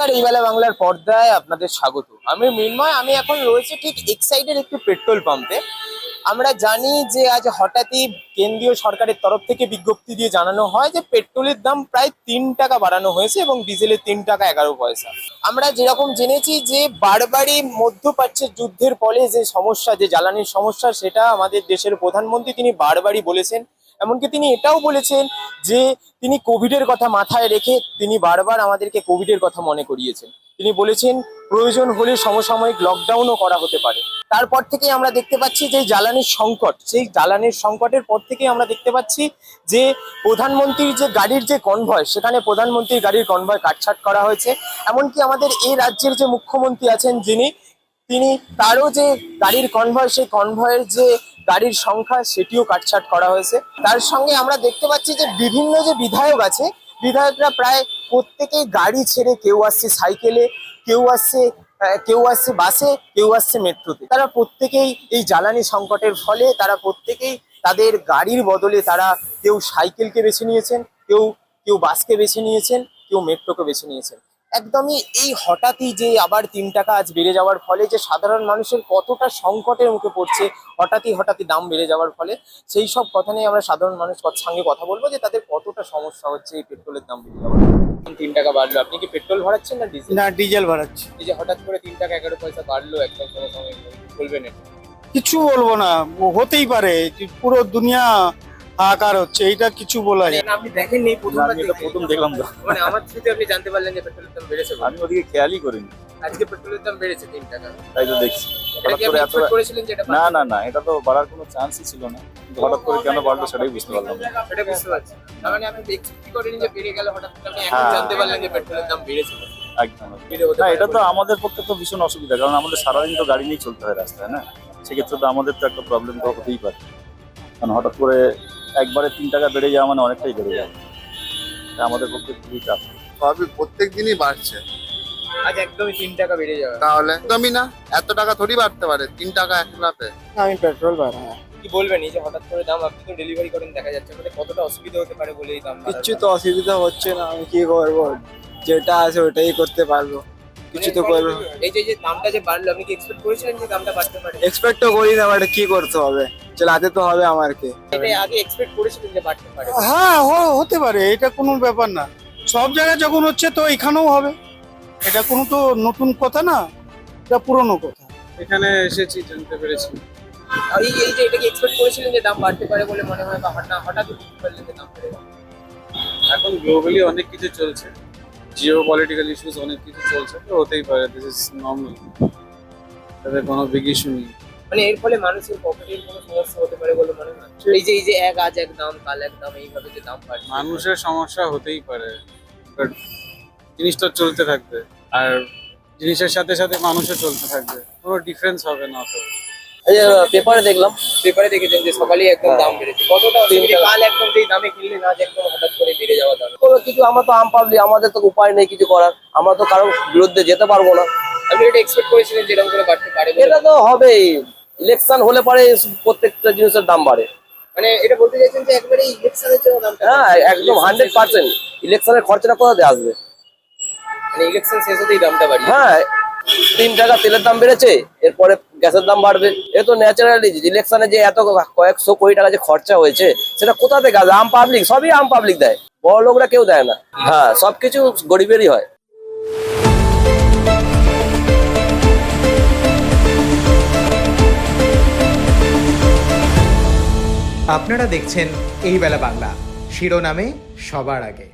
নমস্কার, এই বেলা বাংলার পর্দায় আপনাদের স্বাগত। আমি মৃন্ময়। আমি এখন রয়েছে ঠিক এক্সাইডের একটি পেট্রোল পাম্পে। আমরা জানি যে আজ হঠাৎই কেন্দ্রীয় সরকারের তরফ থেকে বিজ্ঞপ্তি দিয়ে জানানো হয় যে পেট্রোলের দাম প্রায় 3 টাকা বাড়ানো হয়েছে এবং ডিজেলের 3 টাকা 11 পয়সা। আমরা যেরকম জেনেছি যে বারবারই মধ্যপ্রাচ্যের যুদ্ধের ফলে যে সমস্যা, যে জ্বালানির সমস্যা, সেটা আমাদের দেশের প্রধানমন্ত্রী তিনি বারবারই বলেছেন। এমনকি তিনি এটাও বলেছেন যে তিনি কোভিডের কথা মাথায় রেখে তিনি বারবার আমাদেরকে কোভিডের কথা মনে করিয়েছেন। তিনি বলেছেন প্রয়োজন হলে সমসাময়িক লকডাউনও করা হতে পারে। তারপর থেকেই আমরা দেখতে পাচ্ছি যে জ্বালানির সংকট, সেই জ্বালানির সংকটের পর থেকেই আমরা দেখতে পাচ্ছি যে প্রধানমন্ত্রীর যে গাড়ির যে কনভয়, সেখানে প্রধানমন্ত্রীর গাড়ির কনভয় কাটছাট করা হয়েছে। এমনকি আমাদের এই রাজ্যের যে মুখ্যমন্ত্রী আছেন তিনি তারও যে গাড়ির কনভয়, সেই কনভয়ের যে গাড়ির সংখ্যা সেটিও কাটছাট করা হয়েছে। তার সঙ্গে আমরা দেখতে পাচ্ছি যে বিভিন্ন যে বিধায়ক আছে, বিধায়করা প্রায় প্রত্যেকেই গাড়ি ছেড়ে কেউ আসছে সাইকেলে, কেউ আসছে বাসে, কেউ আসছে মেট্রোতে। তারা প্রত্যেকেই এই জ্বালানি সংকটের ফলে তারা প্রত্যেকেই তাদের গাড়ির বদলে তারা কেউ সাইকেলকে বেছে নিয়েছেন, কেউ বাসকে বেছে নিয়েছেন, কেউ মেট্রোকে বেছে নিয়েছেন। একদমই এই হঠাৎই যে আবার 3 টাকা আজ বেড়ে যাওয়ার ফলে যে সাধারণ মানুষের কতটা সংকটের মুখে পড়ছে, হঠাৎই দাম বেড়ে যাওয়ার ফলে, সেই সব কথা নিয়ে আমরা সাধারণ মানুষ সঙ্গে কথা বলবো যে তাদের কতটা সমস্যা হচ্ছে এই পেট্রোলের দাম বেড়ে যাওয়ার। 3 টাকা বাড়লো, আপনি কি পেট্রোল ভরাচ্ছেন না ডিজেল? না, ডিজেল ভরাচ্ছি। এই যে হঠাৎ করে 3 টাকা 11 পয়সা বাড়লো একদম সময় বলবেন এটা? কিছু বলবো না, হতেই পারে, পুরো দুনিয়া হাহাকার হচ্ছে, এইটা কিছু বলা যায় না। আপনি দেখেননি? প্রথম দেখলাম তো। মানে আমার থ্রুতে আপনি জানতে পারলেন যে পেট্রোলের দাম বেড়েছে? আমি ওদিকে খেয়ালই করিনি, আজকে পেট্রোলের দাম বেড়েছে 3 টাকা। তাই তো দেখছি। এটা কি আপনি expect করেছিলেন যে এটা না না না, এটা তো বাড়ার কোনো চান্সই ছিল না, কিন্তু হঠাৎ করে কেন বাড়লো সেটাই বুঝতে পারলাম না। এটা বুঝতে পারছি না। তার মানে আপনি এক্সপেক্ট করেনি যে বেড়ে গেল, হঠাৎ করে আপনি এখন হ্যাঁ। জানতে পারলেন যে পেট্রোলের দাম বেড়েছে। একদম না, এটা তো আমাদের পক্ষে তো ভীষণ অসুবিধা, কারণ আমাদের সারাদিন তো গাড়ি নিয়েই চলতে হয় রাস্তায়, না? সেক্ষেত্রে তো আমাদের তো একটা প্রবলেম তো হতেই পারে, কারণ হঠাৎ করে একবারে 3 টাকা বেড়ে যাওয়া মানে অনেকটাই বেড়ে যাবে, এটা আমাদের পক্ষে খুবই চাপ। সবই প্রত্যেক দিনই বাড়ছে, আজ একদমই 3 টাকা বেড়ে যাবে। তাহলে একদমই না, এত টাকা থোড়ি বাড়তে পারে 3 টাকা এক লাফে। আমি পেট্রোল ভরা, কি বলবেন এই যে হঠাৎ করে দাম? আপনি তো ডেলিভারি করেন, দেখা যাচ্ছে মানে কতটা অসুবিধা হতে পারে বলে এই দাম বাড়ার? কিচ্ছু তো অসুবিধা হচ্ছে না, আমি কি করবো, যেটা আছে ওটাই করতে পারবো, কিছু তো করবো। এই যে দামটা যে বাড়লো, আপনি কি এক্সপেক্ট করেছিলেন যে দামটা বাড়তে পারে? এক্সপেক্ট তো করি না, বাট কি করতে হবে, চালাতে তো হবে আমাকে। এটা আগে এক্সপেক্ট করেছিলেন যে বাড়তে পারে? হ্যাঁ, হতে পারে, এটা কোনো ব্যাপার না, সব জায়গায় যখন হচ্ছে তো এখানেও হবে, এটা কোনো তো নতুন কথা না, এটা পুরনো কথা। এখানে এসেছি, জানতে পেরেছি। এই যে এটা কি এক্সপেক্ট করেছিলেন যে দাম বাড়তে পারে বলে মনে হয়, বা হঠাৎ বুঝতে পারলেন যে দাম বেড়ে গেল? এখন গ্লোবালি অনেক কিছু চলছে, জিও পলিটিক্যাল ইস্যুস অনেক কিছু চলছে, তো হতেই পারে, দিস ইজ নর্মাল, তাদের কোনো বিগ ইস্যু নেই। মানে এর ফলে মানুষের পকেটের কোনো সমস্যা হতে পারে বলে মনে হয়? এই যে আজ এক দাম কাল এক দাম, এইভাবে যে দাম বাড়ছে, মানুষের সমস্যা হতেই পারে, বাট জিনিসটা চলতে থাকবে, আর জিনিসের সাথে সাথে মানুষও চলতে থাকবে, কোনো ডিফারেন্স হবে না তো। পেপারে দেখেছেন যে সকালেই একদম দাম বেড়েছে, কতটা অসুবিধা? কাল একদম যেই দামে কিনলেন আজ একদম হঠাৎ করে বেড়ে যাওয়া দাম। কোনো কিছু আমরা তো আম পাবলিক, আমাদের তো উপায় নেই কিছু করার, আমরা তো কারোর বিরুদ্ধে যেতে পারবো না। আপনি এটা এক্সপেক্ট করেছিলেন যে এরকম করে বাড়তে পারে বলে? এটা তো হবেই, ইলেকশন হলে পরে প্রত্যেকটা জিনিসের দাম বাড়ে। মানে এটা বলতে চাইছেন যে একবারে ইলেকশনের জন্য দামটা? হ্যাঁ, একদম 100%। ইলেকশনের খরচাটা কোথা দিয়ে আসবে? মানে ইলেকশন শেষ হতেই দামটা বাড়বে? হ্যাঁ, 3 টাকা তেলের দাম বেড়েছে, এরপরে গ্যাসের দাম বাড়বে, এ তো ন্যাচারালি। ইলেকশনে যে এত কয়েকশো কোটি টাকা যে খরচা হয়েছে, সেটা কোথা থেকে আসবে? আম পাবলিক, সবই আম পাবলিক দেয়, বড় লোকরা কেউ দেয় না। হ্যাঁ, সবকিছু গরিবেরই হয়। আপনারা দেখছেন এই বেলা বাংলা, শিরোনামে সবার আগে।